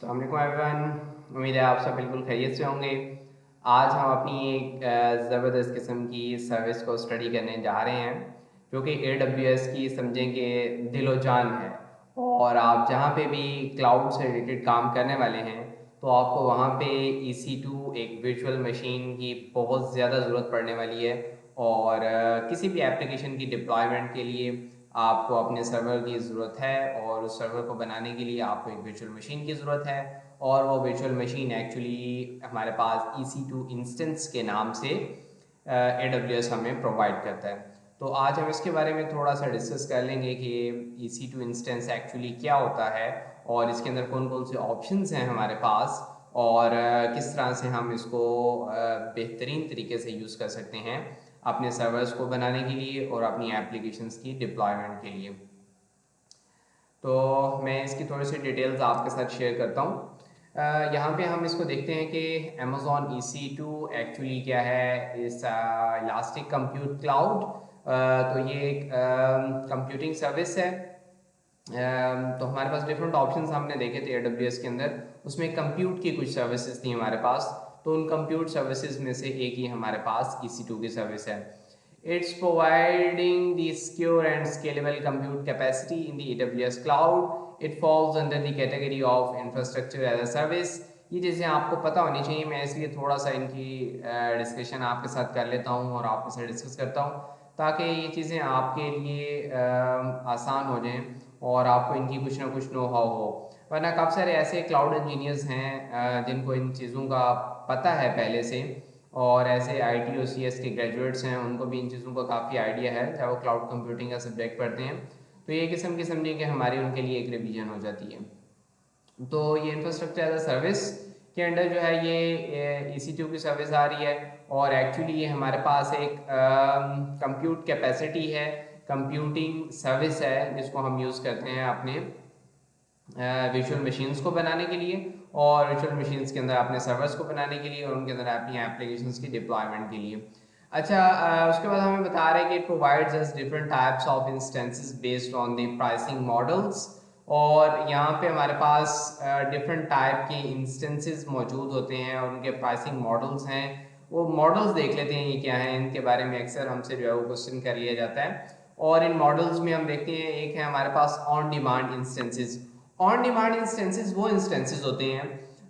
अस्सलाम वालेकुम एवरीवन। उम्मीद है आप सब बिल्कुल खैरियत से होंगे। आज हम अपनी एक ज़बरदस्त किस्म की सर्विस को स्टडी करने जा रहे हैं जो कि AWS की समझें कि दिलो जान है। और आप जहाँ पे भी क्लाउड से रिलेटेड काम करने वाले हैं तो आपको वहाँ पे EC2 एक वर्चुअल मशीन की बहुत ज़्यादा ज़रूरत पड़ने वाली है। और किसी भी एप्लीकेशन की डिप्लॉयमेंट के लिए आपको अपने सर्वर की ज़रूरत है और उस सर्वर को बनाने के लिए आपको एक वर्चुअल मशीन की ज़रूरत है। और वो वर्चुअल मशीन एक्चुअली हमारे पास EC2 इंस्टेंस के नाम से AWS हमें प्रोवाइड करता है। तो आज हम इसके बारे में थोड़ा सा डिस्कस कर लेंगे कि EC2 इंस्टेंस एक्चुअली क्या होता है और इसके अंदर कौन कौन से ऑप्शंस हैं हमारे पास, और किस तरह से हम इसको बेहतरीन तरीके से यूज़ कर सकते हैं अपने सर्वर्स को बनाने के लिए और अपनी एप्लीकेशंस की डिप्लॉयमेंट के लिए। तो मैं इसकी थोड़ी सी डिटेल्स आपके साथ शेयर करता हूँ। यहाँ पे हम इसको देखते हैं कि Amazon EC2 एक्चुअली क्या है। इस इलास्टिक कंप्यूट क्लाउड, तो ये एक कंप्यूटिंग सर्विस है। तो हमारे पास डिफरेंट ऑप्शंस हमने देखे थे AWS के अंदर, उसमें कंप्यूट की कुछ सर्विसेज थी हमारे पास। तो उन कंप्यूट सर्विसेज में से एक ही हमारे पास EC2 की सर्विस है। It's providing the secure and scalable compute capacity in the AWS cloud. It falls under the category of infrastructure as a service. ये चीज़ें आपको पता होनी चाहिए, मैं इसलिए थोड़ा सा इनकी डिस्कशन आपके साथ कर लेता हूँ और आपके साथ डिस्कस करता हूँ ताकि ये चीज़ें आपके लिए आसान हो जाएं और आपको इनकी कुछ ना कुछ नो हाउ हो। वरना काफ़ी सारे ऐसे क्लाउड इंजीनियर्स हैं जिनको इन चीज़ों का पता है पहले से, और ऐसे IT और CS के ग्रेजुएट्स हैं उनको भी इन चीज़ों का काफ़ी आइडिया है चाहे वो क्लाउड कंप्यूटिंग का सब्जेक्ट पढ़ते हैं। तो ये किस्म की समझिए कि हमारी उनके लिए एक रिवीजन हो जाती है। तो ये इंफ्रास्ट्रक्चर एज अ सर्विस के अंडर जो है ये EC2 की सर्विस आ रही है। और एक्चुअली ये हमारे पास एक कंप्यूट कैपेसिटी है, कंप्यूटिंग सर्विस है जिसको हम यूज़ करते हैं अपने वर्चुअल मशीन्स को बनाने के लिए और वर्चुअल मशीन्स के अंदर अपने सर्वर्स को बनाने के लिए और उनके अंदर अपनी एप्लीकेशंस की डिप्लॉयमेंट के लिए। अच्छा, उसके बाद हमें बता रहे हैं कि it provides us different types of instances based on the pricing models. और यहाँ पे हमारे पास डिफरेंट टाइप के इंस्टेंसेस मौजूद होते हैं और उनके प्राइसिंग मॉडल्स हैं। वो मॉडल्स देख लेते हैं ये क्या है, इनके बारे में अक्सर हमसे जो है वो क्वेश्चन कर लिया जाता है। और इन मॉडल्स में हम देखते हैं एक है हमारे pass on demand instances. On demand instances वो इंस्टेंसेस होते हैं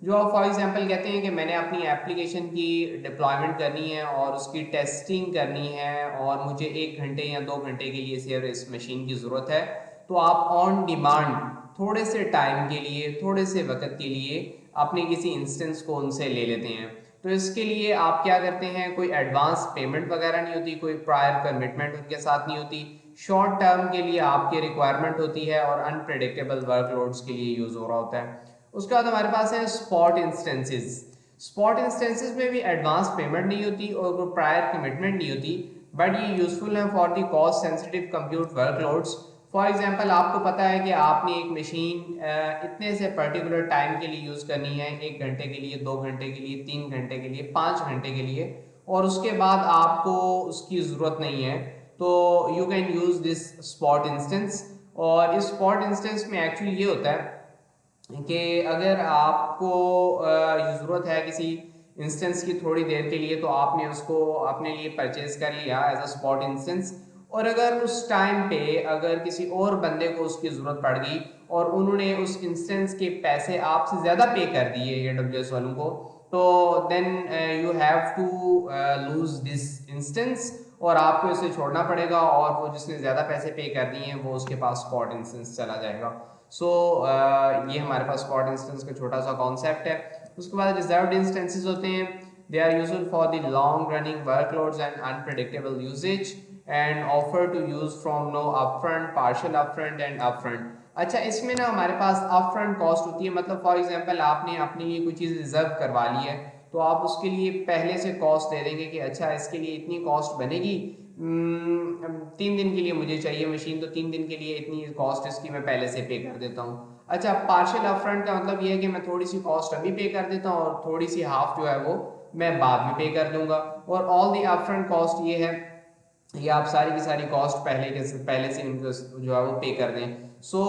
जो आप फॉर एग्जांपल कहते हैं कि मैंने अपनी एप्लीकेशन की डिप्लॉयमेंट करनी है और उसकी टेस्टिंग करनी है और मुझे 1 घंटे या 2 घंटे के लिए सिर्फ इस मशीन की ज़रूरत है। तो आप ऑन डिमांड थोड़े से टाइम के लिए, थोड़े से वक्त के लिए अपने किसी इंस्टेंस को उनसे ले लेते हैं। तो इसके लिए आप क्या करते हैं, कोई एडवांस पेमेंट वगैरह नहीं होती, कोई प्रायर कमिटमेंट उनके साथ नहीं होती। शॉर्ट टर्म के लिए आपकी रिक्वायरमेंट होती है और अनप्रेडिक्टेबल वर्कलोड्स के लिए यूज हो रहा होता है। उसके बाद हमारे पास है स्पॉट इंस्टेंसेस। स्पॉट इंस्टेंसेस में भी एडवांस पेमेंट नहीं होती और कोई प्रायर कमिटमेंट नहीं होती, बट ये यूजफुल है for the cost sensitive compute workloads. For example आपको पता है कि आपने एक मशीन इतने से पर्टिकुलर टाइम के लिए यूज़ करनी है, 1 घंटे के लिए, 2 घंटे के लिए, 3 घंटे के लिए, 5 घंटे के लिए, और उसके बाद आपको उसकी ज़रूरत नहीं है, तो you can use this spot instance. और इस स्पॉट इंस्टेंस में एक्चुअली ये होता है कि अगर आपको ज़रूरत है किसी इंस्टेंस की थोड़ी देर के लिए तो आपने उसको अपने लिए परचेज कर लिया एज अ स्पॉट इंस्टेंस। और अगर उस टाइम पे अगर किसी और बंदे को उसकी ज़रूरत पड़ गई और उन्होंने उस इंस्टेंस के पैसे आपसे ज़्यादा पे कर दिए AWS वालों को, तो then you have to lose this instance और आपको इसे छोड़ना पड़ेगा और वो जिसने ज़्यादा पैसे पे कर दिए हैं वो उसके पास स्पॉट इंस्टेंस चला जाएगा। सो ये हमारे पास स्पॉट इंस्टेंस का छोटा सा कॉन्सेप्ट है। उसके बाद रिजर्व्ड इंस्टेंसेस होते हैं। They are used for the long running workloads and unpredictable usage and offer to use from no upfront, partial upfront and upfront. अच्छा, इसमें ना हमारे पास अपफ्रंट कॉस्ट होती है, मतलब फॉर एग्जांपल आपने अपने लिए कोई चीज़ रिजर्व करवा ली है तो आप उसके लिए पहले से कॉस्ट दे देंगे कि अच्छा इसके लिए इतनी कॉस्ट बनेगी, 3 दिन के लिए मुझे चाहिए मशीन, तो 3 दिन के लिए इतनी कॉस्ट इसकी मैं पहले से पे कर देता हूँ। अच्छा, पार्शियल अपफ्रंट का मतलब ये है कि मैं थोड़ी सी कॉस्ट अभी पे कर देता हूँ और थोड़ी सी हाफ जो है वो मैं बाद में पे कर दूंगा। और ऑल दी अपफ्रंट कॉस्ट ये है, ये आप सारी की सारी कॉस्ट पहले से इनको जो है वो पे कर दें। So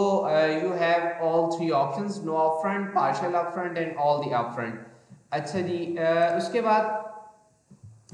you have all three options, no upfront, partial upfront and all the upfront. अच्छा जी, उसके बाद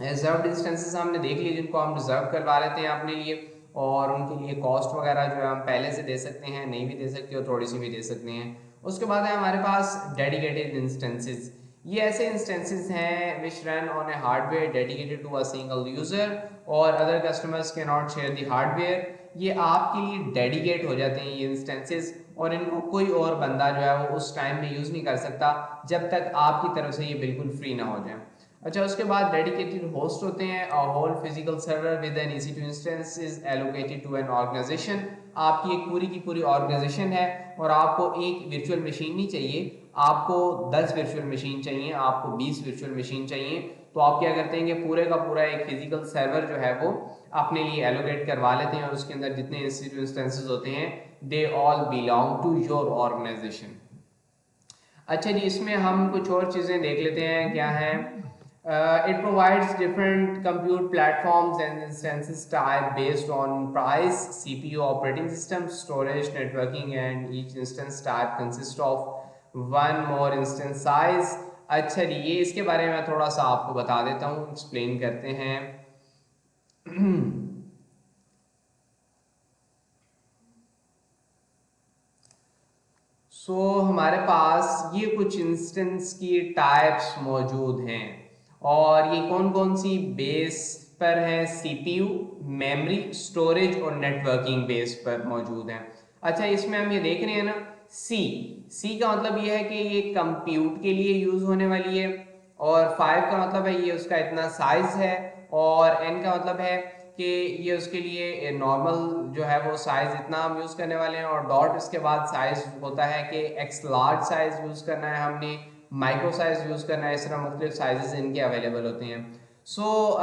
रिजर्व इंस्टेंसेस हमने देख लिए जिनको हम रिजर्व करवा लेते हैं अपने लिए, और उनके लिए कॉस्ट वगैरह जो है हम पहले से दे सकते हैं, नहीं भी दे सकते और थोड़ी सी भी दे सकते हैं। उसके बाद है हमारे पास डेडिकेटेड इंस्टेंसेस। ये ऐसे इंस्टेंसेस हैं which run on a hardware dedicated to a single user और other customers can not share the hardware. ये आपके लिए डेडिकेट हो जाते हैं ये इंस्टेंसेस, और इनको कोई और बंदा जो है वो उस टाइम में यूज़ नहीं कर सकता जब तक आपकी तरफ से ये बिल्कुल फ्री ना हो जाए। अच्छा, उसके बाद डेडिकेटेड होस्ट होते हैं। A whole physical server with an EC2 instance is allocated to an organization. आपकी एक पूरी की पूरी ऑर्गेनाइजेशन है और आपको एक वर्चुअल मशीन नहीं चाहिए, आपको 10 वर्चुअल मशीन चाहिए, आपको 20 वर्चुअल मशीन चाहिए। तो आप क्या करते हैं कि पूरे का पूरा एक फिजिकल सर्वर जो है वो अपने लिए एलोकेट करवा लेते हैं और उसके अंदर जितने EC2 इंस्टेंसेस होते हैं they all belong to your organization. अच्छा जी, इसमें हम कुछ और चीज़ें देख लेते हैं क्या है। It provides different compute platforms and instances type based on price, CPU, operating system, storage, networking, and each instance type consists of one more instance size. अच्छा जी, ये इसके बारे में थोड़ा सा आपको बता देता हूँ, एक्सप्लेन करते हैं। हमारे पास ये कुछ इंस्टेंस की टाइप्स मौजूद हैं और ये कौन कौन सी बेस पर है, CPU, मेमोरी, स्टोरेज और नेटवर्किंग बेस पर मौजूद हैं। अच्छा, इसमें हम ये देख रहे हैं ना, सी का मतलब ये है कि ये कंप्यूट के लिए यूज होने वाली है, और 5 का मतलब है ये उसका इतना साइज है, और n का मतलब है कि ये उसके लिए नॉर्मल जो है वो साइज इतना हम यूज़ करने वाले हैं, और डॉट इसके बाद साइज होता है कि एक्स लार्ज साइज यूज़ करना है हमने, माइक्रो साइज यूज़ करना है, इस तरह मुख्तलिफ साइजेस इनके अवेलेबल होते हैं।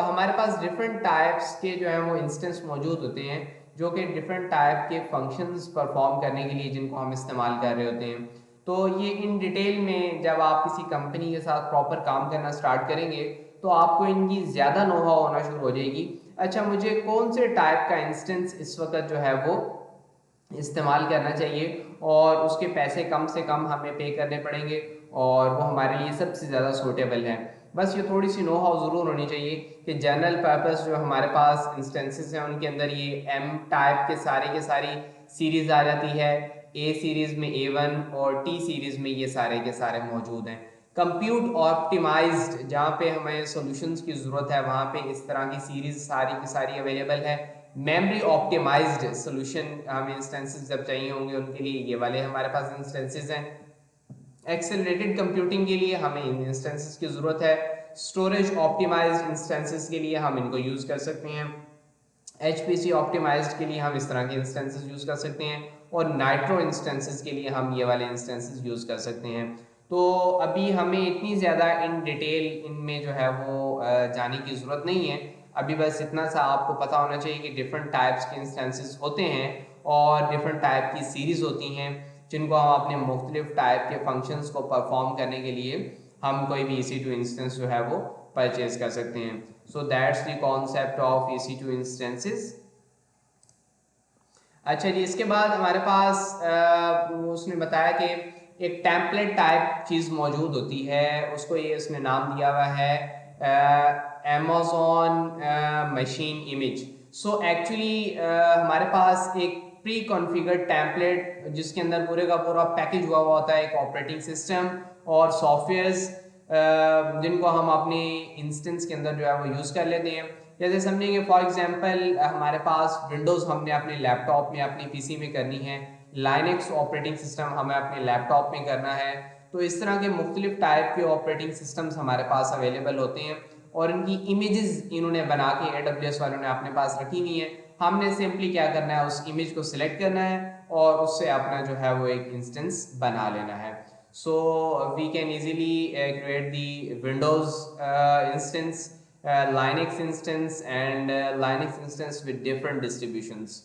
हमारे पास डिफरेंट टाइप्स के जो है वो इंस्टेंस मौजूद होते हैं जो कि डिफरेंट टाइप के फंक्शंस परफॉर्म करने के लिए जिनको हम इस्तेमाल कर रहे होते हैं। तो ये इन डिटेल में जब आप किसी कंपनी के साथ प्रॉपर काम करना स्टार्ट करेंगे तो आपको इनकी ज़्यादा नोहाउ होना शुरू हो जाएगी। अच्छा, मुझे कौन से टाइप का इंस्टेंस इस वक्त जो है वो इस्तेमाल करना चाहिए और उसके पैसे कम से कम हमें पे करने पड़ेंगे और वो हमारे लिए सबसे ज़्यादा सूटेबल है। बस ये थोड़ी सी नो हाउ ज़रूर होनी चाहिए कि जनरल पर्पस जो हमारे पास इंस्टेंसेस हैं उनके अंदर ये M टाइप के सारी सीरीज़ आ जाती है, A सीरीज़ में A1 और T सीरीज़ में ये सारे मौजूद हैं। कंप्यूट ऑप्टिमाइज्ड जहाँ पे हमें सॉल्यूशंस की ज़रूरत है वहाँ पे इस तरह की सीरीज़ सारी की सारी अवेलेबल है। मेमोरी ऑप्टिमाइज्ड सॉल्यूशन हमें इंस्टेंसेस जब चाहिए होंगे उनके लिए ये वाले हमारे पास इंस्टेंसेस हैं। एक्सेलरेटेड कंप्यूटिंग के लिए हमें इन इंस्टेंसेस की ज़रूरत है। स्टोरेज ऑप्टिमाइज्ड इंस्टेंसेस के लिए हम इनको यूज़ कर सकते हैं। HPC ऑप्टिमाइज्ड के लिए हम इस तरह के इंस्टेंसेस यूज़ कर सकते हैं, और नाइट्रो इंस्टेंसेस के लिए हम ये वाले इंस्टेंसेस यूज़ कर सकते हैं। तो अभी हमें इतनी ज़्यादा इन डिटेल इनमें जो है वो जाने की ज़रूरत नहीं है। अभी बस इतना सा आपको पता होना चाहिए कि डिफरेंट टाइप्स के इंस्टेंसेस होते हैं और डिफरेंट टाइप की सीरीज़ होती हैं जिनको हम अपने मुख्तलिफ टाइप के फंक्शंस को परफॉर्म करने के लिए हम कोई भी EC2 इंस्टेंस जो है वो परचेज कर सकते हैं। So that's the concept of EC2 instances. अच्छा जी, इसके बाद हमारे पास उसने बताया कि एक टेम्पलेट टाइप चीज़ मौजूद होती है, उसको ये उसने नाम दिया हुआ है Amazon मशीन इमेज। एक्चुअली हमारे पास एक प्री कॉन्फ़िगर्ड टेम्पलेट जिसके अंदर पूरे का पूरा पैकेज हुआ हुआ होता है, एक ऑपरेटिंग सिस्टम और सॉफ्टवेयर्स जिनको हम अपने इंस्टेंस के अंदर जो है वो यूज़ कर लेते हैं। जैसे समझेंगे फॉर एग्जांपल हमारे पास विंडोज़ हमने अपने लैपटॉप में अपनी PC में करनी है, लाइनक्स ऑपरेटिंग सिस्टम हमें अपने लैपटॉप में करना है। तो इस तरह के मुख्तलिफ टाइप के ऑपरेटिंग सिस्टम्स हमारे पास अवेलेबल होते हैं और इनकी इमेजेस इन्होंने बना के AWS वालों ने अपने पास रखी हुई है। हमने सिंपली क्या करना है, उस इमेज को सिलेक्ट करना है और उससे अपना जो है वो एक इंस्टेंस बना लेना है। So we can easily create the Windows instance, Linux instance and Linux instance with different distributions.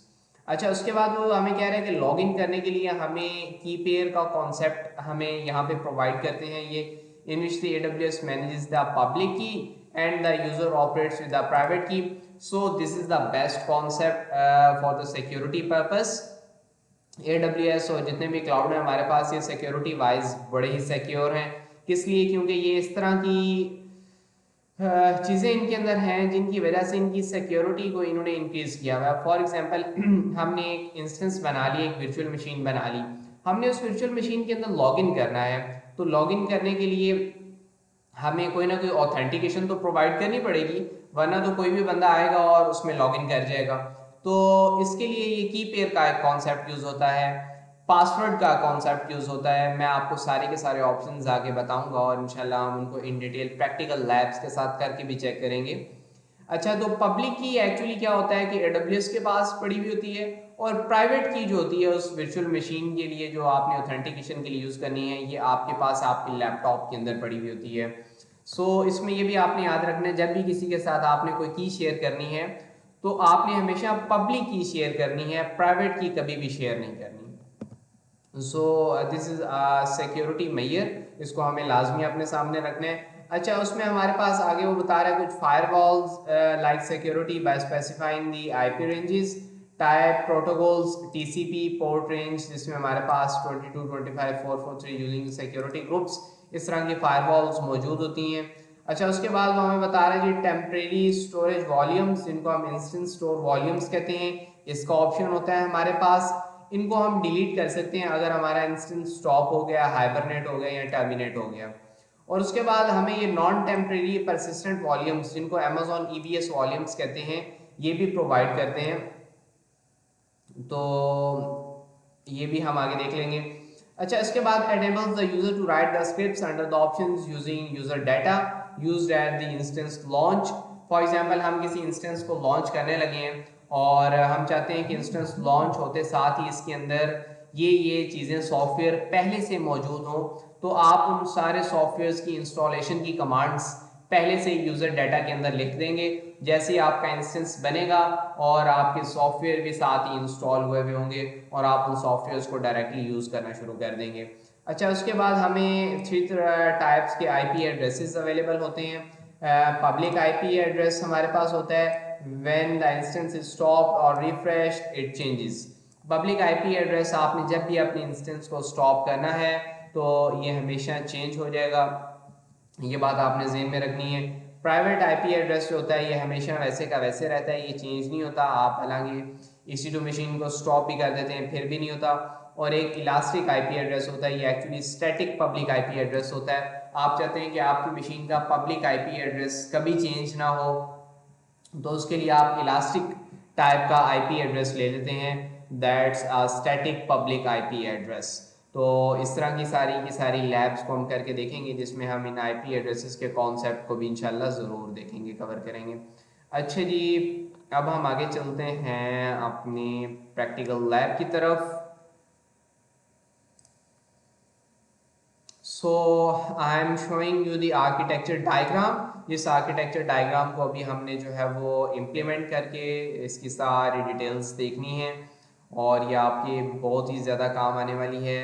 अच्छा, उसके बाद वो हमें कह रहे हैं कि लॉगिन करने के लिए हमें की पेयर का कॉन्सेप्ट हमें यहाँ पे प्रोवाइड करते हैं ये, in which the AWS manages the public key and the user operates with the private key. So this is the best concept for the security purpose. AWS और जितने भी क्लाउड हैं हमारे पास, ये सिक्योरिटी वाइज बड़े ही सिक्योर हैं। किस लिए? क्योंकि ये इस तरह की चीज़ें इनके अंदर हैं जिनकी वजह से इनकी सिक्योरिटी को इन्होंने इंक्रीज़ किया हुआ है। फॉर एग्जांपल हमने एक इंस्टेंस बना ली, एक वर्चुअल मशीन बना ली, हमने उस वर्चुअल मशीन के अंदर लॉगिन करना है। तो लॉगिन करने के लिए हमें कोई ना कोई ऑथेंटिकेशन तो प्रोवाइड करनी पड़ेगी, वरना तो कोई भी बंदा आएगा और उसमें लॉगिन कर जाएगा। तो इसके लिए ये की पेयर का एक कॉन्सेप्ट यूज़ होता है, पासवर्ड का कॉन्सेप्ट यूज़ होता है। मैं आपको सारे के सारे ऑप्शंस आगे बताऊंगा और इंशाल्लाह हम उनको इन डिटेल प्रैक्टिकल लैब्स के साथ करके भी चेक करेंगे। अच्छा, तो पब्लिक की एक्चुअली क्या होता है कि AWS के पास पड़ी हुई होती है, और प्राइवेट की जो होती है उस वर्चुअल मशीन के लिए जो आपने ऑथेंटिकेशन के लिए यूज़ करनी है, ये आपके पास आपके लैपटॉप के अंदर पड़ी हुई होती है। सो इसमें ये भी आपने याद रखना है, जब भी किसी के साथ आपने कोई की शेयर करनी है तो आपने हमेशा पब्लिक की शेयर करनी है, प्राइवेट की कभी भी शेयर नहीं करनी। सो दिस इज सिक्योरिटी मेजर, इसको हमें लाजमी अपने सामने रखना है। अच्छा, उसमें हमारे पास आगे वो बता रहा है कुछ firewalls like security bye specifying the IP ranges, type protocols, TCP port range, जिसमें हमारे पास 22, 25, 443 यूजिंग सिक्योरिटी ग्रुप्स, इस तरह की फायरवॉल्स मौजूद होती हैं। अच्छा, उसके बाद वो हमें बता रहा है जी टेम्परेरी स्टोरेज वॉल्यूम्स, जिनको हम इंस्टेंट स्टोर वॉल्यूम्स कहते हैं, इसका ऑप्शन होता है हमारे पास। इनको हम डिलीट कर सकते हैं अगर हमारा इंस्टेंस स्टॉप हो गया, हाइबरनेट हो गया या टर्मिनेट हो गया। और उसके बाद हमें ये नॉन टेम्परेरी परसिस्टेंट वॉल्यूम्स, जिनको अमेजोन EBS वॉल्यूम्स कहते हैं, ये भी प्रोवाइड करते हैं। तो ये भी हम आगे देख लेंगे। अच्छा, इसके बाद enables the user to write the scripts under the options using user data used at the instance launch। For example हम किसी इंस्टेंस को लॉन्च करने लगे हैं और हम चाहते हैं कि इंस्टेंस लॉन्च होते साथ ही इसके अंदर ये चीज़ें सॉफ्टवेयर पहले से मौजूद हों, तो आप उन सारे सॉफ्टवेयर्स की इंस्टॉलेशन की कमांड्स पहले से यूज़र डाटा के अंदर लिख देंगे। जैसे ही आपका इंस्टेंस बनेगा और आपके सॉफ्टवेयर भी साथ ही इंस्टॉल हुए हुए होंगे और आप उन सॉफ्टवेयर्स को डायरेक्टली यूज़ करना शुरू कर देंगे। अच्छा, उसके बाद हमें 3 टाइप्स के IP एड्रेसेस अवेलेबल होते हैं। पब्लिक IP एड्रेस हमारे पास होता है when the instance is stopped और refreshed it changes. Public IP address आपने जब भी अपने इंस्टेंस को स्टॉप करना है तो ये हमेशा चेंज हो जाएगा, ये बात आपने ज़हन में रखनी है। प्राइवेट IP एड्रेस जो होता है ये हमेशा वैसे का वैसे रहता है, ये चेंज नहीं होता। आप हालांकि EC2 मशीन को स्टॉप भी कर देते हैं फिर भी नहीं होता। और एक इलास्टिक IP एड्रेस होता है, ये actually static public IP address होता है। आप चाहते हैं कि आपकी मशीन का पब्लिक IP एड्रेस कभी चेंज ना हो, तो उसके लिए आप इलास्टिक टाइप का IP एड्रेस ले लेते हैं, that's a static public IP address. तो इस तरह की सारी लैब्स को हम करके देखेंगे जिसमें हम इन IP एड्रेसेस के कॉन्सेप्ट को भी इंशाल्लाह ज़रूर देखेंगे, कवर करेंगे। अच्छा जी, अब हम आगे चलते हैं अपनी प्रैक्टिकल लैब की तरफ। So I am showing you the architecture diagram. जिस आर्किटेक्चर डायग्राम को अभी हमने जो है वो इम्प्लीमेंट करके इसकी सारी डिटेल्स देखनी है और ये आपके बहुत ही ज़्यादा काम आने वाली है।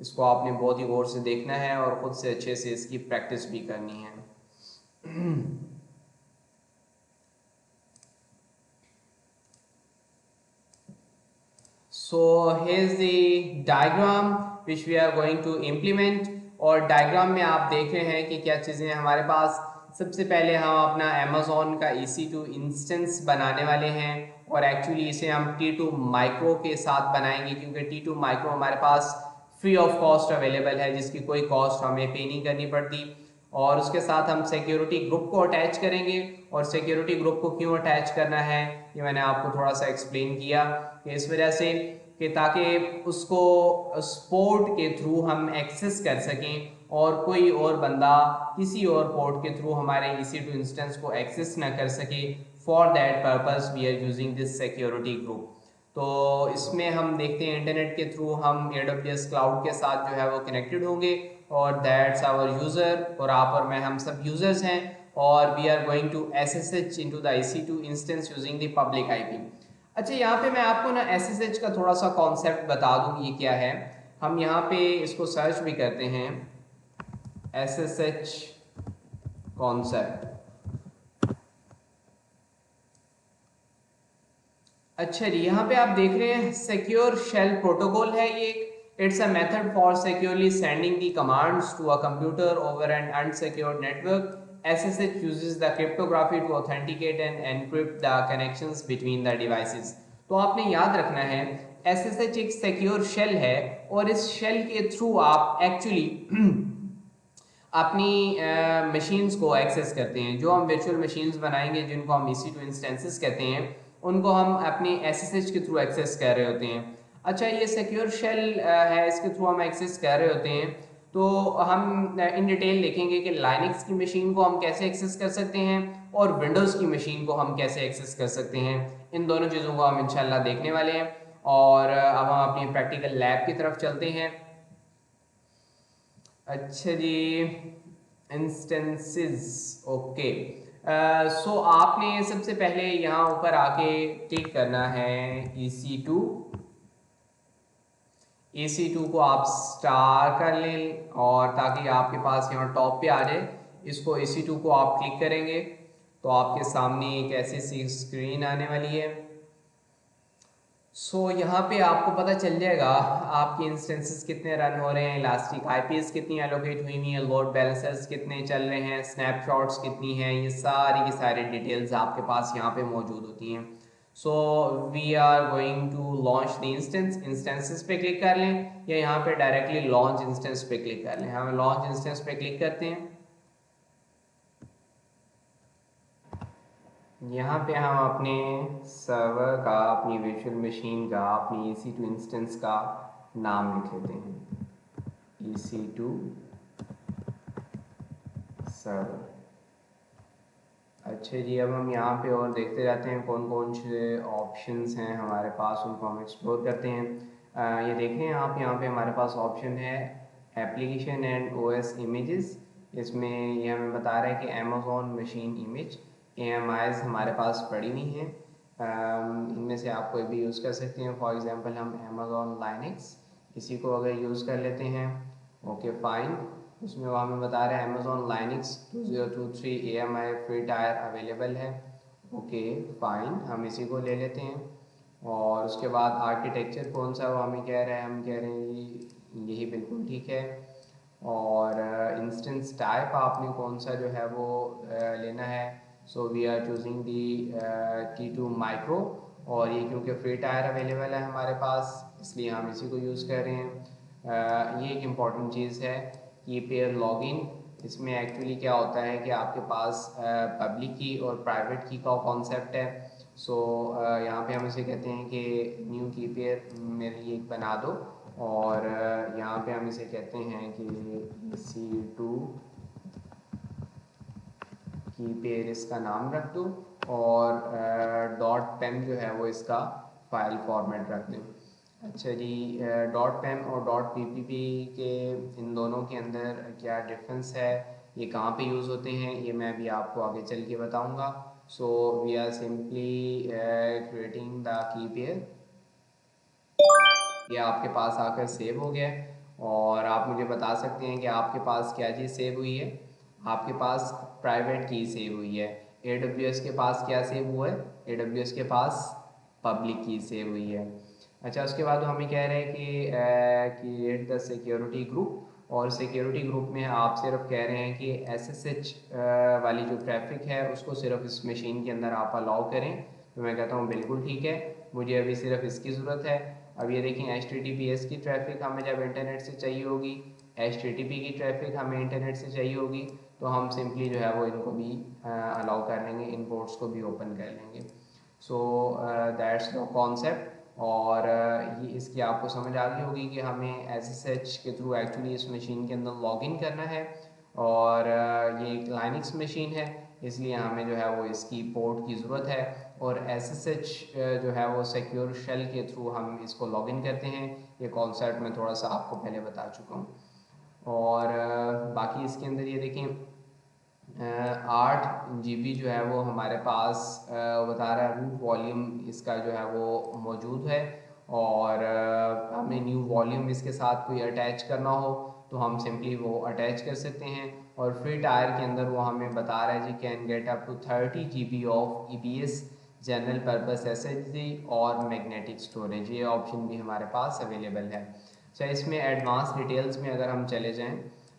इसको आपने बहुत ही गौर से देखना है और ख़ुद से अच्छे से इसकी प्रैक्टिस भी करनी है। So here's the diagram which we are going to implement। और डायग्राम में आप देख रहे हैं कि क्या चीज़ें हमारे पास। सबसे पहले हम अपना अमेज़ॉन का EC2 इंस्टेंस बनाने वाले हैं और एक्चुअली इसे हम T2 माइक्रो के साथ बनाएंगे क्योंकि T2 माइक्रो हमारे पास फ्री ऑफ कॉस्ट अवेलेबल है, जिसकी कोई कॉस्ट हमें पे नहीं करनी पड़ती। और उसके साथ हम सिक्योरिटी ग्रुप को अटैच करेंगे। और सिक्योरिटी ग्रुप को क्यों अटैच करना है ये मैंने आपको थोड़ा सा एक्सप्लेन किया कि इस वजह से कि ताकि उसको पोर्ट के थ्रू हम एक्सेस कर सकें और कोई और बंदा किसी और पोर्ट के थ्रू हमारे EC2 इंस्टेंस को एक्सेस ना कर सके। For that purpose we are using this security group. तो इसमें हम देखते हैं इंटरनेट के थ्रू हम AWS क्लाउड के साथ जो है वो कनेक्टेड होंगे और दैट्स आवर यूज़र, और आप और मैं हम सब यूज़र्स हैं और we are going to SSH into the EC2 instance using the public IP। अच्छा, यहाँ पे मैं आपको ना SSH का थोड़ा सा कॉन्सेप्ट बता दूँ ये क्या है। हम यहाँ पे इसको सर्च भी करते हैं, SSH कॉन्सेप्ट। अच्छा जी, यहाँ पे आप देख रहे हैं सिक्योर शेल प्रोटोकॉल है ये। It's a method for securely sending the commands to a computer over an unsecured network. SSH uses the cryptography to authenticate and encrypt the connections between the devices। तो आपने याद रखना है SSH एक secure shell है और इस shell के थ्रू आप एक्चुअली अपनी मशीन्स को एक्सेस करते हैं। जो हम वर्चुअल मशीन्स बनाएंगे जिनको हम EC2 इंस्टेंसेस कहते हैं, उनको हम अपने SSH के थ्रू एक्सेस कर रहे होते हैं। अच्छा, ये सिक्योर शेल है, इसके थ्रू हम एक्सेस कर रहे होते हैं। तो हम इन डिटेल देखेंगे कि लाइनक्स की मशीन को हम कैसे एक्सेस कर सकते हैं और विंडोज़ की मशीन को हम कैसे एक्सेस कर सकते हैं। इन दोनों चीज़ों को हम इंशाल्लाह देखने वाले हैं। और अब हम अपनी प्रैक्टिकल लैब की तरफ चलते हैं। अच्छा जी, इंस्टेंसेस, ओके। सो आपने सबसे पहले यहाँ ऊपर आके क्लिक करना है EC2। EC2 को आप स्टार कर लें और ताकि आपके पास यहाँ टॉप पे आ जाए। इसको EC2 को आप क्लिक करेंगे तो आपके सामने एक ऐसी सी स्क्रीन आने वाली है। यहाँ पे आपको पता चल जाएगा आपके इंस्टेंसेस कितने रन हो रहे हैं, इलास्टिक आईपीएस कितनी एलोकेट हुई हुई है, लोड बैलेंसर्स कितने चल रहे हैं, स्नैपशॉट्स कितनी हैं, ये सारी की सारी डिटेल्स आपके पास यहाँ पे मौजूद होती हैं। We are going to launch the instances पे क्लिक कर लें या यहाँ पे डायरेक्टली लॉन्च इंस्टेंस पे क्लिक कर लें। हम लॉन्च इंस्टेंस पे क्लिक करते हैं। यहाँ पे हम अपने सर्वर का, अपनी वर्चुअल मशीन का, अपनी EC2 इंस्टेंस का नाम लिख लेते हैं, EC2 सर्वर। अच्छा जी, अब हम यहाँ पे और देखते जाते हैं कौन कौन से ऑप्शंस हैं हमारे पास, उनको हम एक्सप्लोर करते हैं। ये देखें आप, यहाँ पे हमारे पास ऑप्शन है एप्लीकेशन एंड OS इमेजेस। इसमें ये हमें बता रहा है कि अमेज़ॉन मशीन इमेज AMIs हमारे पास पड़ी हुई हैं। इनमें से आप कोई भी यूज़ कर सकते हैं। फॉर एग्ज़ाम्पल हम अमेज़ॉन लाइनक्स इसी को अगर यूज़ कर लेते हैं, ओके फाइन। उसमें वो हमें बता रहे हैं Amazon Linux 2023 AMI free tyre available है, ओके फाइन, हम इसी को ले लेते हैं। और उसके बाद आर्किटेक्चर कौन सा वो हमें कह रहा है, हम कह रहे हैं यही बिल्कुल ठीक है। और इंस्टेंस टाइप आपने कौन सा जो है वो लेना है। We are choosing the T2 micro, और ये क्योंकि फ्री टायर अवेलेबल है हमारे पास इसलिए हम इसी को यूज़ कर रहे हैं। ये एक इम्पॉर्टेंट चीज़ है कि पेयर लॉगिन, इसमें एक्चुअली क्या होता है कि आपके पास पब्लिक की और प्राइवेट की का कॉन्सेप्ट है। यहाँ पे हम इसे कहते हैं कि न्यू की पेयर मेरे लिए एक बना दो, और यहाँ पे हम इसे कहते हैं कि EC2 की पेयर इसका नाम रख दो, और .pem जो है वो इसका फाइल फॉर्मेट रख दें। अच्छा जी, .pem और .ppp के इन दोनों के अंदर क्या डिफरेंस है, ये कहाँ पे यूज़ होते हैं, ये मैं भी आपको आगे चल के बताऊँगा। We are simply creating the key pair. ये आपके पास आकर सेव हो गया है, और आप मुझे बता सकते हैं कि आपके पास क्या चीज़ सेव हुई है। आपके पास प्राइवेट की सेव हुई है। AWS के पास क्या सेव हुआ है, AWS के पास पब्लिक की सेव हुई है। अच्छा, उसके बाद हमें कह रहे हैं कि क्रिएट द सिक्योरिटी ग्रुप, और सिक्योरिटी ग्रुप में आप सिर्फ कह रहे हैं कि SSH वाली जो ट्रैफिक है उसको सिर्फ इस मशीन के अंदर आप अलाउ करें। तो मैं कहता हूँ बिल्कुल ठीक है, मुझे अभी सिर्फ इसकी ज़रूरत है। अब ये देखें HTTPS की ट्रैफिक हमें जब इंटरनेट से चाहिए होगी, HTTP की ट्रैफिक हमें इंटरनेट से चाहिए होगी, तो हम सिंपली जो है वो इनको भी अलाउ कर लेंगे, इन पोर्ट्स को भी ओपन कर लेंगे। That's the concept. और ये इसकी आपको समझ आ गई होगी कि हमें SSH के थ्रू एक्चुअली इस मशीन के अंदर लॉगिन करना है, और ये एक लाइनक्स मशीन है इसलिए हमें जो है वो इसकी पोर्ट की ज़रूरत है, और SSH जो है वो सिक्योर शेल के थ्रू हम इसको लॉगिन करते हैं। ये कॉन्सेप्ट मैं थोड़ा सा आपको पहले बता चुका हूँ। और बाकी इसके अंदर ये देखें 8 GB जो है वो हमारे पास बता रहा है रूट वॉल्यूम इसका जो है वो मौजूद है, और हमें न्यू वॉल्यूम इसके साथ कोई अटैच करना हो तो हम सिंपली वो अटैच कर सकते हैं। और फ्री टायर के अंदर वो हमें बता रहा है जी can get up to 30 GB of EPS, general purpose SSD और मैग्नेटिक स्टोरेज, ये ऑप्शन भी हमारे पास अवेलेबल है। अच्छा, इसमें एडवांस डिटेल्स में अगर हम चले जाएं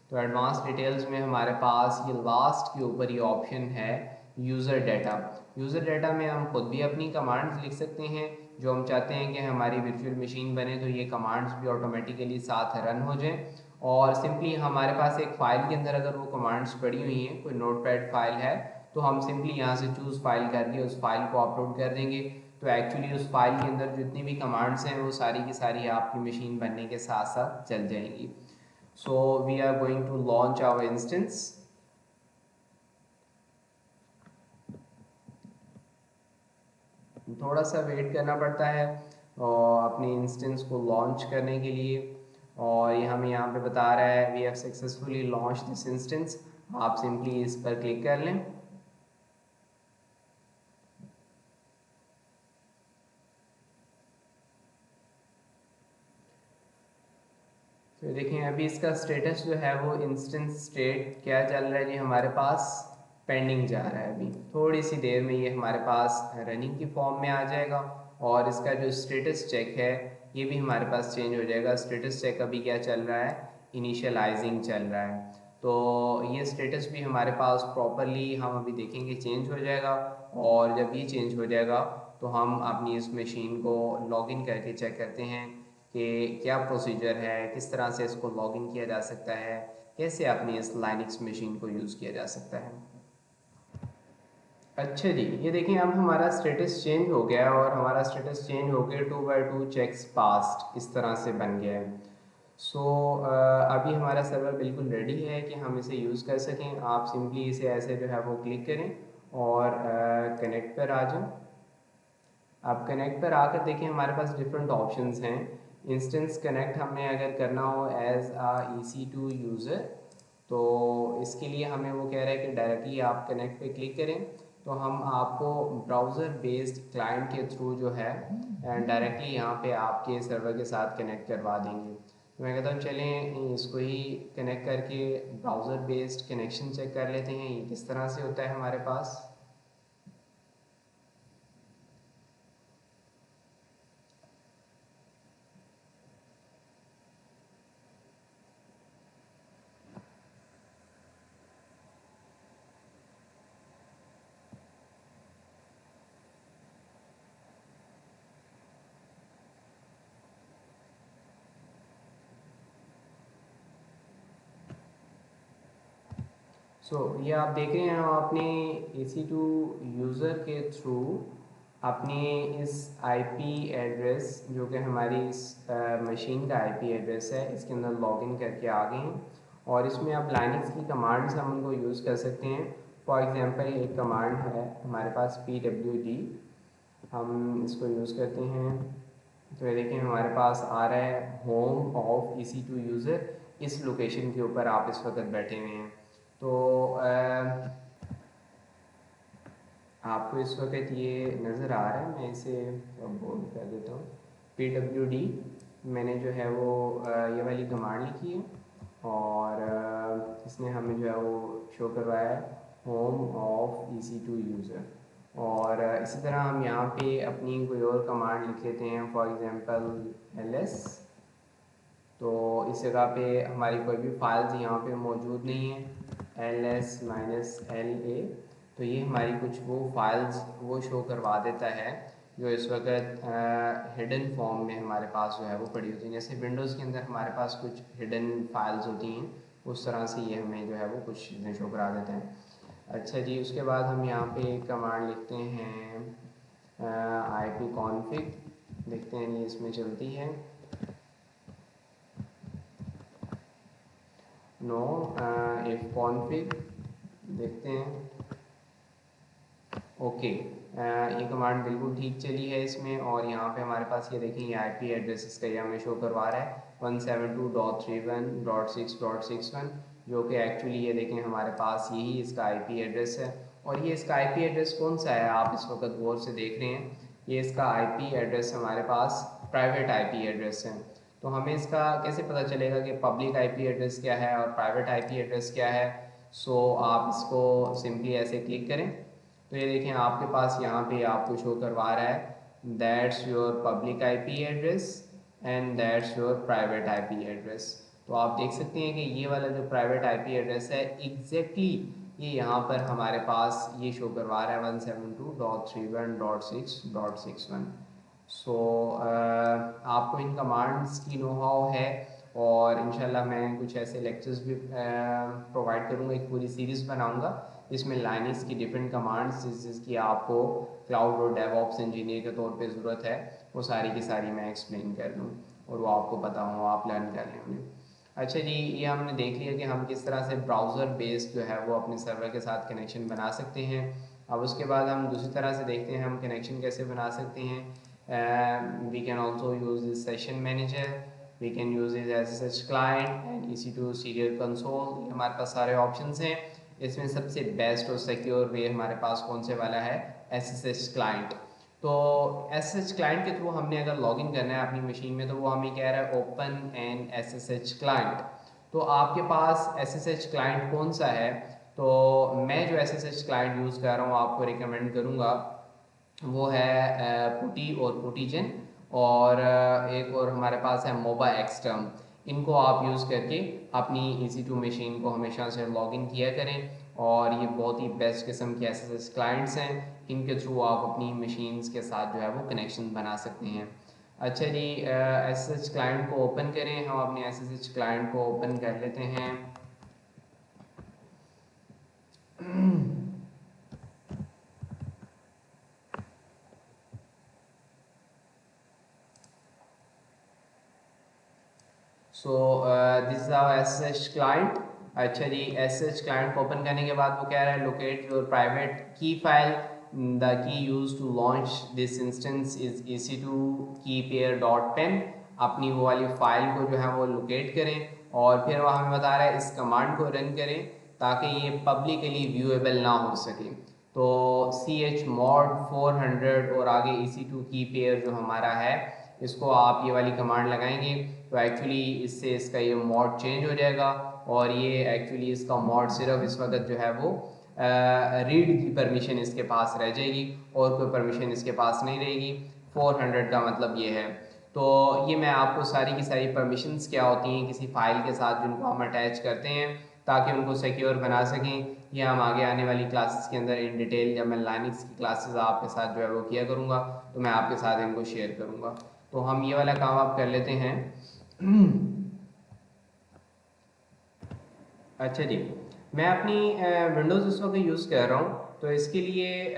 तो एडवांस डिटेल्स में हमारे पास ये लास्ट के ऊपर ये ऑप्शन है यूज़र डाटा। यूज़र डाटा में हम खुद भी अपनी कमांड्स लिख सकते हैं, जो हम चाहते हैं कि हमारी वर्चुअल मशीन बने तो ये कमांड्स भी ऑटोमेटिकली साथ रन हो जाएं। और सिंपली हमारे पास एक फ़ाइल के अंदर अगर वो कमांड्स पड़ी हुई हैं, कोई नोटपैड फाइल है, तो हम सिंपली यहाँ से चूज़ फाइल करके उस फाइल को अपलोड कर देंगे। तो एक्चुअली उस फाइल के अंदर जितनी भी कमांड्स हैं वो सारी की सारी आपकी मशीन बनने के साथ साथ चल जाएंगी। So we are going to launch our instance. थोड़ा सा वेट करना पड़ता है और अपने इंस्टेंस को लॉन्च करने के लिए, और ये हमें यहाँ पे बता रहा है we have successfully launch this instance. आप सिंपली इस पर क्लिक कर लें। तो देखें अभी इसका स्टेटस जो है वो इंस्टेंस स्टेट क्या चल रहा है जी, हमारे पास पेंडिंग जा रहा है। अभी थोड़ी सी देर में ये हमारे पास रनिंग की फॉर्म में आ जाएगा और इसका जो स्टेटस चेक है ये भी हमारे पास चेंज हो जाएगा। स्टेटस चेक अभी क्या चल रहा है, इनिशियलाइजिंग चल रहा है। तो ये स्टेटस भी हमारे पास प्रॉपरली हम अभी देखेंगे चेंज हो जाएगा, और जब ये चेंज हो जाएगा तो हम अपनी इस मशीन को लॉगिन करके चेक करते हैं कि क्या प्रोसीजर है, किस तरह से इसको लॉगिन किया जा सकता है, कैसे अपनी इस लाइनक्स मशीन को यूज़ किया जा सकता है। अच्छा जी, ये देखिए अब हमारा स्टेटस चेंज हो गया और हमारा स्टेटस चेंज हो गया 2/2 चेक्स पास्ट इस तरह से बन गया है। सो अभी हमारा सर्वर बिल्कुल रेडी है कि हम इसे यूज़ कर सकें। आप सिंपली इसे ऐसे जो है वो क्लिक करें और कनेक्ट पर आ जाएं। आप कनेक्ट पर आकर देखें हमारे पास डिफरेंट ऑप्शंस हैं। इंस्टेंस कनेक्ट हमने अगर करना हो एज EC2 यूज़र, तो इसके लिए हमें वो कह रहा है कि डायरेक्टली आप कनेक्ट पे क्लिक करें तो हम आपको ब्राउज़र बेस्ड क्लाइंट के थ्रू जो है डायरेक्टली यहाँ पे आपके सर्वर के साथ कनेक्ट करवा देंगे। तो मैं कहता हूँ चलें इसको ही कनेक्ट करके ब्राउज़र बेस्ड कनेक्शन चेक कर लेते हैं ये किस तरह से होता है हमारे पास। ये आप देख रहे हैं हम अपने EC2 यूज़र के थ्रू अपने इस आईपी एड्रेस जो कि हमारी इस मशीन का आईपी एड्रेस है इसके अंदर लॉगिन करके आ गए हैं। और इसमें आप लाइनक्स की कमांड्स हम उनको यूज़ कर सकते हैं। फॉर एग्जांपल एक कमांड है हमारे पास pwd, हम इसको यूज़ करते हैं। तो ये देखिए हमारे पास आ रहा है होम ऑफ EC2 यूज़र, इस लोकेशन के ऊपर आप इस वक्त बैठे हुए हैं। तो आपको इस वक्त ये नज़र आ रहा है, मैं इसे बोल्ड कर देता हूँ। pwd मैंने जो है वो ये वाली कमांड लिखी है और इसने हमें जो है वो शो करवाया है होम ऑफ EC2 यूज़र। और इसी तरह हम यहाँ पे अपनी कोई और कमांड लिख लेते हैं, फॉर एग्ज़ाम्पल ls। तो इस जगह पे हमारी कोई भी फाइल्स यहाँ पे मौजूद नहीं है, ls-la, तो ये हमारी कुछ वो फाइल्स वो शो करवा देता है जो इस वक्त हिडन फॉर्म में हमारे पास जो है वो पड़ी होती है। जैसे विंडोज़ के अंदर हमारे पास कुछ हिडन फाइल्स होती हैं, उस तरह से ये हमें जो है वो कुछ चीज़ें शो करा देते हैं। अच्छा जी, उसके बाद हम यहाँ पे कमांड लिखते हैं ipconfig, देखते हैं ये इसमें चलती है। नो if config, देखते हैं। ओके ये कमांड बिल्कुल ठीक चली है इसमें, और यहाँ पे हमारे पास ये देखें ये आईपी एड्रेस इसका ये हमें शो करवा रहा है 172.31.6.61, जो कि एक्चुअली ये देखें हमारे पास यही इसका आईपी एड्रेस है। और ये इसका आईपी एड्रेस कौन सा है आप इस वक्त गौर से देख रहे हैं, ये इसका आईपी एड्रेस हमारे पास प्राइवेट आईपी एड्रेस है। तो हमें इसका कैसे पता चलेगा कि पब्लिक आईपी एड्रेस क्या है और प्राइवेट आईपी एड्रेस क्या है। आप इसको सिंपली ऐसे क्लिक करें तो ये देखें आपके पास यहाँ पे आपको शो करवा रहा है that's your public IP address and that's your private IP address. तो आप देख सकते हैं कि ये वाला जो प्राइवेट आईपी एड्रेस है एग्जैक्टली ये यहाँ पर हमारे पास ये शो करवा रहा है 172.31.6.61। सो आपको इन कमांड्स की नो हाउ है और इंशाल्लाह मैं कुछ ऐसे लेक्चर्स भी प्रोवाइड करूँगा, एक पूरी सीरीज़ बनाऊँगा जिसमें लाइनक्स की डिफरेंट कमांड्स जिसकी आपको क्लाउड और डेवऑप्स इंजीनियर के तौर पे ज़रूरत है वो सारी की सारी मैं एक्सप्लेन कर दूँ और वो आपको पता हो, आप लर्न कर लें उन्हें। अच्छा जी, ये हमने देख लिया कि हम किस तरह से ब्राउज़र बेस्ड जो है वो अपने सर्वर के साथ कनेक्शन बना सकते हैं। अब उसके बाद हम दूसरी तरह से देखते हैं हम कनेक्शन कैसे बना सकते हैं। We can also use this session manager, we can use this SSH client and EC2 serial console. हमारे पास सारे ऑप्शंस हैं। इसमें सबसे बेस्ट और सिक्योर वे हमारे पास कौन से वाला है, SSH क्लाइंट। तो SSH क्लाइंट के थ्रू हमने अगर लॉगिन करना है अपनी मशीन में तो वो हमें कह रहा है ओपन एन SSH क्लाइंट। तो आपके पास SSH क्लाइंट कौन सा है, तो मैं जो SSH क्लाइंट यूज़ कर रहा हूँ आपको रिकमेंड करूँगा वो है पुटी और पुटीजन और एक और हमारे पास है मोबा एक्सटर्म। इनको आप यूज़ करके अपनी EC2 मशीन को हमेशा से लॉगिन किया करें और ये बहुत ही बेस्ट किस्म के SSH क्लाइंट्स हैं, इनके थ्रू आप अपनी मशीन्स के साथ जो है वो कनेक्शन बना सकते हैं। अच्छा जी, SSH क्लाइंट को ओपन करें, हम अपने SSH क्लाइंट को ओपन कर लेते हैं। So this is our SSH client. अच्छा जी, SSH क्लाइंट को ओपन करने के बाद वो कह रहा है locate your private key file, the key use to launch this instance is EC2 key pair dot pen. अपनी वो वाली फाइल को जो है वो लोकेट करें और फिर वो हमें बता रहा है इस कमांड को रन करें ताकि ये पब्लिकली व्यूएबल ना हो सके। तो chmod 400 और आगे EC2 की पेयर जो हमारा है इसको आप ये वाली कमांड लगाएंगे तो एक्चुअली इससे इसका ये मॉड चेंज हो जाएगा और ये एक्चुअली इसका मॉड सिर्फ इस वक्त जो है वो रीड की परमिशन इसके पास रह जाएगी और कोई परमिशन इसके पास नहीं रहेगी। 400 का मतलब ये है। तो ये मैं आपको सारी की सारी परमिशंस क्या होती हैं किसी फाइल के साथ जिनको हम अटैच करते हैं ताकि उनको सिक्योर बना सकें, ये हम आगे आने वाली क्लासेस के अंदर इन डिटेल जब मैं लाइनक्स की क्लासेस आपके साथ जो है वो किया करूँगा तो मैं आपके साथ इनको शेयर करूँगा। तो हम ये वाला काम आप कर लेते हैं। अच्छा जी, मैं अपनी विंडोज़ इस वक्त यूज़ कर रहा हूँ तो इसके लिए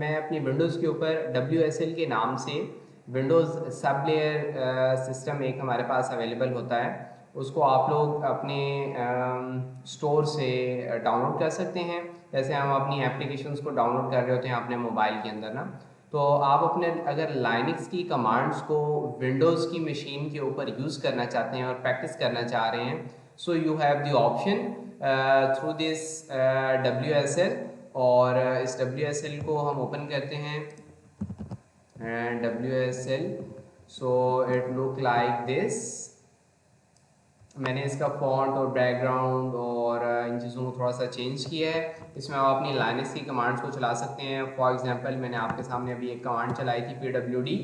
मैं अपनी विंडोज़ के ऊपर WSL के नाम से विंडोज़ सब लेयर सिस्टम एक हमारे पास अवेलेबल होता है, उसको आप लोग अपने स्टोर से डाउनलोड कर सकते हैं। जैसे हम अपनी एप्लीकेशंस को डाउनलोड कर रहे होते हैं अपने मोबाइल के अंदर ना, तो आप अपने अगर लाइनक्स की कमांड्स को विंडोज़ की मशीन के ऊपर यूज़ करना चाहते हैं और प्रैक्टिस करना चाह रहे हैं सो you have the option through this WSL और इस WSL को हम ओपन करते हैं and WSL so it look like this. मैंने इसका फॉन्ट और बैकग्राउंड और इन चीज़ों को थोड़ा सा चेंज किया है। इसमें आप अपनी लाइनक्स की कमांड्स को चला सकते हैं। फॉर एग्जांपल मैंने आपके सामने अभी एक कमांड चलाई थी pwd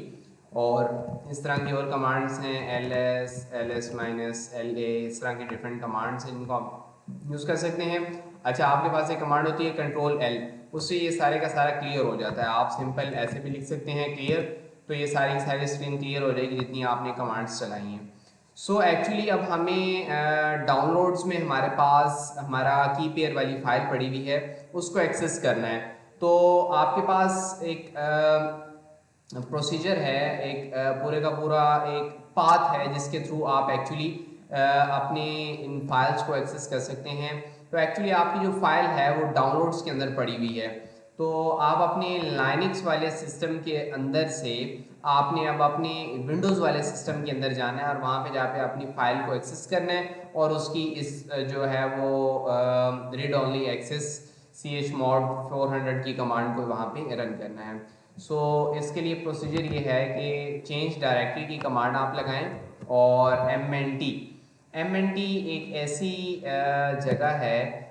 और इस तरह की और कमांड्स हैं ls -la, इस तरह की डिफरेंट कमांड्स हैं जिनको आप यूज़ कर सकते हैं। अच्छा, आपके पास एक कमांड होती है Ctrl+L, उससे ये सारे का सारा क्लियर हो जाता है। आप सिंपल ऐसे भी लिख सकते हैं क्लियर, तो ये सारी सारी स्क्रीन क्लियर हो जाएगी जितनी आपने कमांड्स चलाई हैं। सो एक्चुअली अब हमें डाउनलोड्स में हमारे पास हमारा की पेयर वाली फाइल पड़ी हुई है उसको एक्सेस करना है। तो आपके पास एक प्रोसीजर है, एक पूरे का पूरा एक पाथ है जिसके थ्रू आप एक्चुअली अपने इन फाइल्स को एक्सेस कर सकते हैं। तो एक्चुअली आपकी जो फाइल है वो डाउनलोड्स के अंदर पड़ी हुई है। तो आप अपने लाइनक्स वाले सिस्टम के अंदर से आपने अब अपने विंडोज़ वाले सिस्टम के अंदर जाना है और वहाँ पे जाके अपनी फाइल को एक्सेस करना है और उसकी इस जो है वो रीड ओनली एक्सेस chmod 400 की कमांड को वहाँ पे रन करना है। सो इसके लिए प्रोसीजर ये है कि चेंज डायरेक्टरी की कमांड आप लगाएं और mnt MNT एक ऐसी जगह है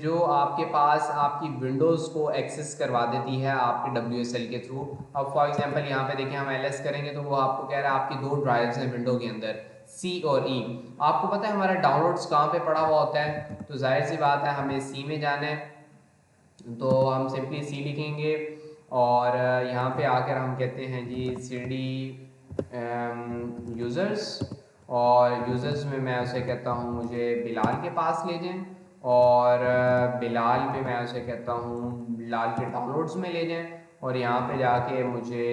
जो आपके पास आपकी विंडोज़ को एक्सेस करवा देती है आपके WSL के थ्रू। अब फॉर एग्जांपल यहाँ पे देखें, हम LS करेंगे तो वो आपको कह रहा है आपकी 2 ड्राइव्स हैं विंडो के अंदर, C और E। आपको पता है हमारा डाउनलोड्स कहाँ पे पड़ा हुआ होता है, तो जाहिर सी बात है हमें C में जाना है, तो हम सिंपली C लिखेंगे और यहाँ पे आकर हम कहते हैं जी CD यूज़र्स, और यूज़र्स में मैं उसे कहता हूँ मुझे बिलाल के पास ले जाएं, और बिलाल में मैं उसे कहता हूँ बिलाल के डाउनलोड्स में ले जाएं, और यहाँ पे जाके मुझे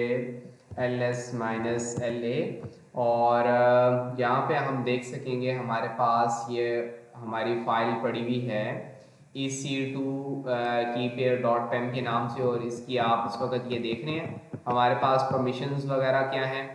LS-LA, और यहाँ पे हम देख सकेंगे हमारे पास ये हमारी फाइल पड़ी हुई है EC2 keypair.pem के नाम से, और इसकी आप इस वक्त ये देख रहे हैं हमारे पास परमिशंस वगैरह क्या हैं।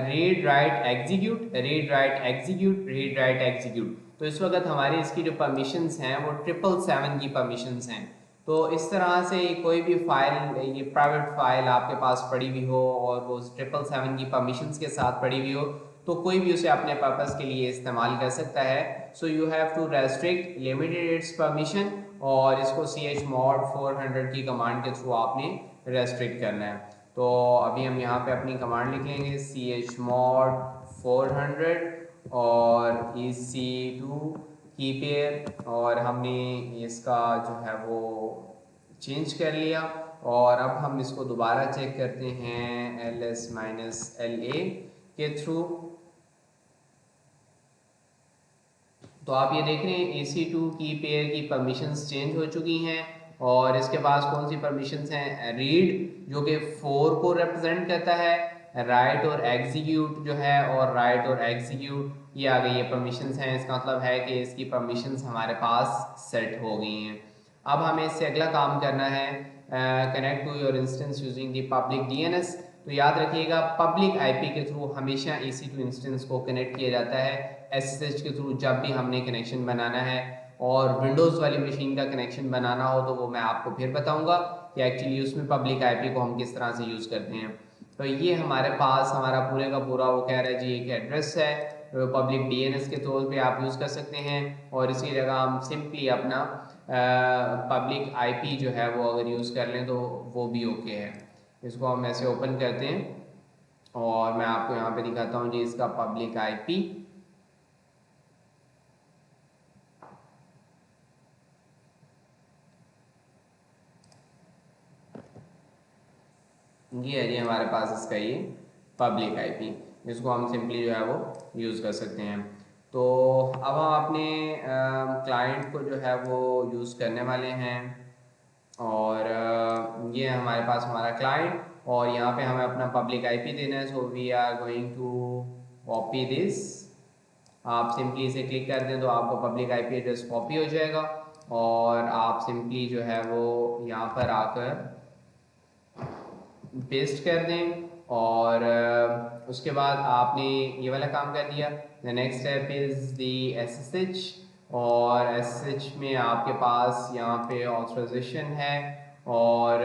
Read write execute, read write execute, read write execute. तो इस वक्त हमारी इसकी जो परमिशंस हैं वो 777 की परमिशंस हैं। तो इस तरह से कोई भी फाइल, ये प्राइवेट फाइल आपके पास पड़ी हुई हो और वो 777 की परमिशंस के साथ पड़ी हुई हो, तो कोई भी उसे अपने पर्पस के लिए इस्तेमाल कर सकता है। So you have to restrict limited its permission, और इसको chmod 400 की कमांड के थ्रू आपने रेस्ट्रिक्ट करना है। तो अभी हम यहाँ पे अपनी कमांड लिख लेंगे chmod 400 और EC2 keypair, और हमने इसका जो है वो चेंज कर लिया। और अब हम इसको दोबारा चेक करते हैं LS-LA के थ्रू। तो आप ये देख रहे हैं EC2 keypair की परमिशंस चेंज हो चुकी हैं, और इसके पास कौन सी परमिशंस हैं, रीड जो कि 4 को रिप्रेजेंट करता है, राइट और एग्जीक्यूट जो है, और राइट और एग्जीक्यूट ये आ गई, ये परमिशंस हैं। इसका मतलब है कि इसकी परमिशंस हमारे पास सेट हो गई हैं। अब हमें इससे अगला काम करना है, connect to your instance using the public DNS। तो याद रखिएगा पब्लिक IP के थ्रू हमेशा EC2 इंस्टेंस को कनेक्ट किया जाता है SSH के थ्रू जब भी हमने कनेक्शन बनाना है। और विंडोज़ वाली मशीन का कनेक्शन बनाना हो तो वो मैं आपको फिर बताऊंगा कि एक्चुअली उसमें पब्लिक IP को हम किस तरह से यूज़ करते हैं। तो ये हमारे पास हमारा पूरे का पूरा वो कह रहा है जी एक एड्रेस है, पब्लिक DNS के तौर पे आप यूज़ कर सकते हैं, और इसकी जगह हम सिंपली अपना पब्लिक IP जो है वो अगर यूज़ कर लें तो वो भी ओके है। इसको हम ऐसे ओपन करते हैं और मैं आपको यहाँ पे दिखाता हूँ जी इसका पब्लिक IP। ये है जी हमारे पास इसका ये पब्लिक IP, जिसको हम सिंपली जो है वो यूज़ कर सकते हैं। तो अब हम अपने क्लाइंट को जो है वो यूज़ करने वाले हैं, और ये हमारे पास हमारा क्लाइंट, और यहाँ पे हमें अपना पब्लिक IP देना है। So we are going to copy this. आप सिंपली इसे क्लिक कर दें तो आपको पब्लिक IP एड्रेस कॉपी हो जाएगा, और आप सिंपली जो है वो यहाँ पर आकर पेस्ट कर दें, और उसके बाद आपने ये वाला काम कर दिया। The next step is the SSH, और SSH में आपके पास यहाँ पे ऑथराइजेशन है, और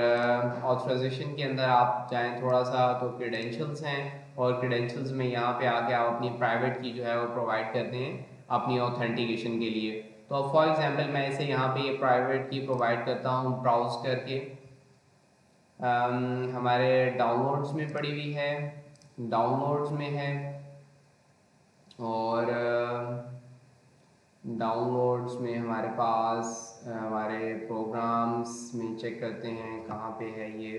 ऑथराइजेशन के अंदर आप चाहें थोड़ा सा तो क्रीडेंशियल्स हैं, और क्रीडेंशियल्स में यहाँ पे आके आप अपनी प्राइवेट की जो है वो प्रोवाइड करते हैं अपनी ऑथेंटिकेशन के लिए। तो फॉर एग्जांपल मैं इसे यहाँ पे ये प्राइवेट की प्रोवाइड करता हूँ ब्राउज करके। हमारे डाउनलोड्स में पड़ी हुई है, डाउनलोड्स में है, और डाउनलोड्स में हमारे पास हमारे प्रोग्राम्स में चेक करते हैं कहाँ पे है ये।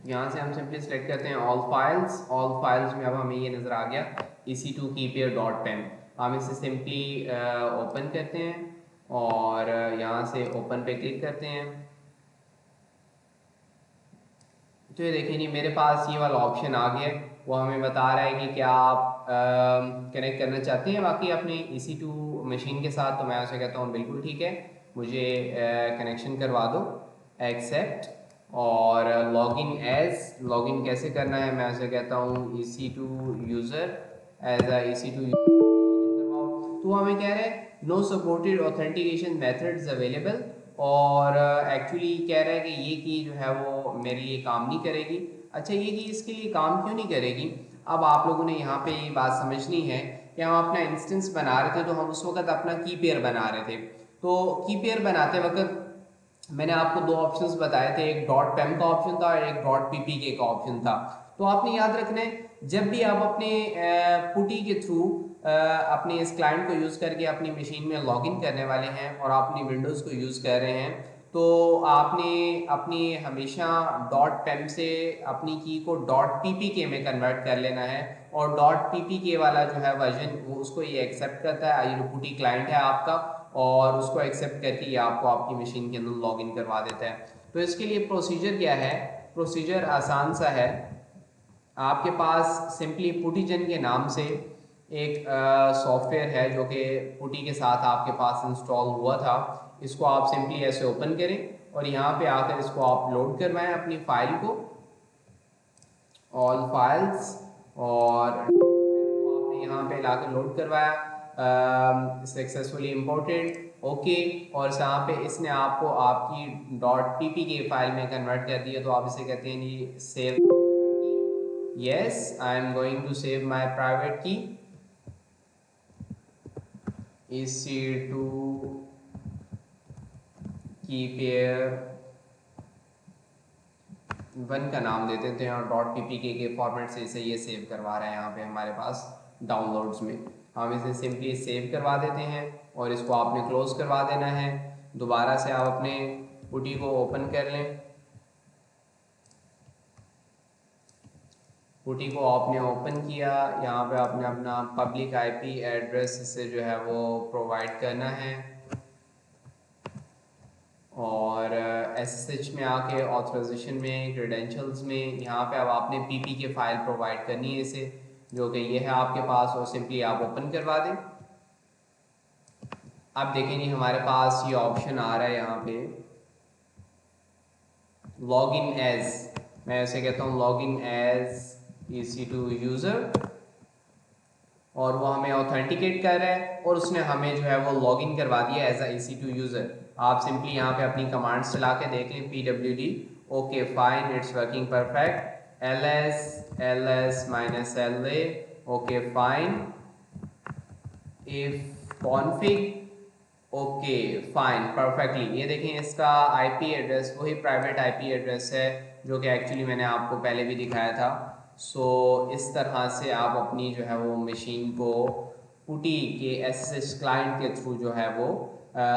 यहाँ से हम सिंपली सेलेक्ट करते हैं ऑल फाइल्स। ऑल फाइल्स में अब हमें ये नज़र आ गया EC2 keypair.pem। हम इसे सिंपली ओपन करते हैं, और यहाँ से ओपन पे क्लिक करते हैं। तो ये देखिए जी मेरे पास ये वाला ऑप्शन आ गया, वो हमें बता रहा है कि क्या आप कनेक्ट करना चाहते हैं बाकी अपने EC2 मशीन के साथ। तो मैं उसे कहता हूँ बिल्कुल ठीक है, मुझे कनेक्शन करवा दो, एक्सेप्ट। और लॉगिन एज, लॉगिन कैसे करना है मैं उसे कहता हूँ EC2 user, as a EC2 user. तो हमें कह रहे हैं no supported authentication methods available, और एक्चुअली कह रहा है कि ये की जो है वो मेरे लिए काम नहीं करेगी। अच्छा ये कि इसके लिए काम क्यों नहीं करेगी, अब आप लोगों ने यहाँ पे ये बात समझनी है कि हम अपना इंस्टेंस बना रहे थे तो हम उस वक्त अपना की पेयर बना रहे थे। तो की पेयर बनाते वक्त मैंने आपको दो ऑप्शंस बताए थे, एक डॉट पेम का ऑप्शन था और एक डॉट पीपीके का ऑप्शन था। तो आपने याद रखना है जब भी आप अपने पुटी के थ्रू अपने इस क्लाइंट को यूज़ करके अपनी मशीन में लॉगिन करने वाले हैं और आप अपनी विंडोज़ को यूज़ कर रहे हैं, तो आपने अपनी हमेशा डॉट पेम से अपनी की को डॉट पीपीके में कन्वर्ट कर लेना है। और डॉट पीपीके वाला जो है वर्जन वो उसको ये एक्सेप्ट करता है, ये जो पुटी क्लाइंट है आपका, और उसको एक्सेप्ट करके ये आपको आपकी मशीन के अंदर लॉगिन करवा देता है। तो इसके लिए प्रोसीजर क्या है, प्रोसीजर आसान सा है। आपके पास सिंपली पुटीजन के नाम से एक सॉफ्टवेयर है जो कि पुटी के साथ आपके पास इंस्टॉल हुआ था। इसको आप सिंपली ऐसे ओपन करें और यहाँ पे आकर इसको आप लोड करवाएं अपनी फाइल को, ऑल फाइल्स, और आपने यहाँ पे लाकर लोड करवाया, सक्सेसफुली इम्पोर्टेड, ओके। और यहाँ पे इसने आपको आपकी डॉट पीपीके फाइल में कन्वर्ट कर दिया। तो आप इसे कहते हैं जी save, yes I am going to save my private key EC2 key pair 1 का नाम दे देते हैं और डॉट पीपीके के फॉर्मेट से इसे ये सेव करवा रहा है यहाँ पे हमारे पास डाउनलोड्स में। हम इसे सिंपली सेव करवा देते हैं और इसको आपने क्लोज करवा देना है। दोबारा से आप अपने पुटी को ओपन कर लें, पुटी को आपने ओपन किया, यहाँ पे आपने अपना पब्लिक आईपी एड्रेस से जो है वो प्रोवाइड करना है और SSH में आके ऑथराइजेशन में क्रेडेंशियल्स में यहाँ पे अब आपने पीपीके फाइल प्रोवाइड करनी है इसे, जो कि ये है आपके पास, और सिंपली आप ओपन करवा दें। अब देखें जी हमारे पास ये ऑप्शन आ रहा है यहाँ पे लॉग इन एज, मैं ऐसे कहता हूँ log in as EC2 user, और वो हमें ऑथेंटिकेट कर रहा है और उसने हमें जो है वो लॉगिन करवा दिया एज अ EC2 यूज़र। आप सिंपली यहाँ पे अपनी कमांड्स चला के देख लें, PWD okay fine it's working perfect, ls -la okay fine, if config okay fine perfectly. ये देखें इसका आईपी एड्रेस वही प्राइवेट आईपी एड्रेस है जो कि एक्चुअली मैंने आपको पहले भी दिखाया था। सो इस तरह से आप अपनी जो है वो मशीन को पुटी के SSH क्लाइंट के थ्रू जो है वो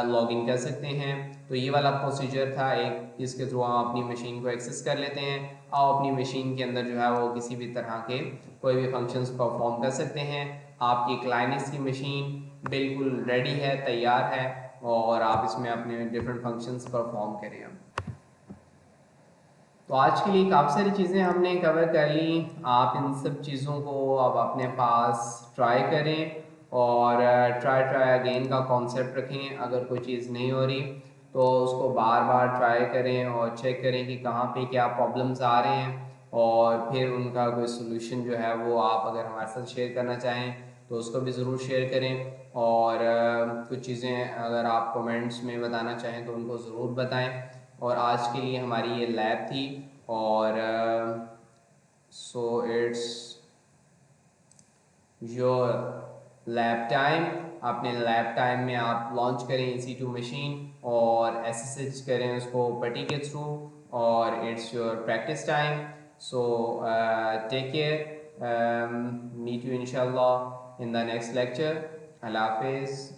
लॉगिन कर सकते हैं। तो ये वाला प्रोसीजर था एक, जिसके थ्रू हम अपनी मशीन को एक्सेस कर लेते हैं। आप अपनी मशीन के अंदर जो है वो किसी भी तरह के कोई भी फंक्शंस परफॉर्म कर सकते हैं। आपकी क्लाइनेक्स की मशीन बिल्कुल रेडी है, तैयार है, और आप इसमें अपने डिफरेंट फंक्शंस परफॉर्म करें। तो आज के लिए काफ़ी सारी चीज़ें हमने कवर कर ली। आप इन सब चीज़ों को अब अपने पास ट्राई करें और ट्राई अगेन का कॉन्सेप्ट रखें। अगर कोई चीज़ नहीं हो रही तो उसको बार बार ट्राई करें और चेक करें कि कहाँ पे क्या प्रॉब्लम्स आ रहे हैं, और फिर उनका कोई सोल्यूशन जो है वो आप अगर हमारे साथ शेयर करना चाहें तो उसको भी ज़रूर शेयर करें। और कुछ चीज़ें अगर आप कमेंट्स में बताना चाहें तो उनको ज़रूर बताएं। और आज के लिए हमारी ये लैब थी, और so it's your lab time. अपने लैब टाइम में आप लॉन्च करें EC2 मशीन और SSH करें उसको पटी के थ्रू, और it's your practice time. So take care, meet you इंशाल्लाह इन द नेक्स्ट लेक्चर। अल्लाह हाफिज़।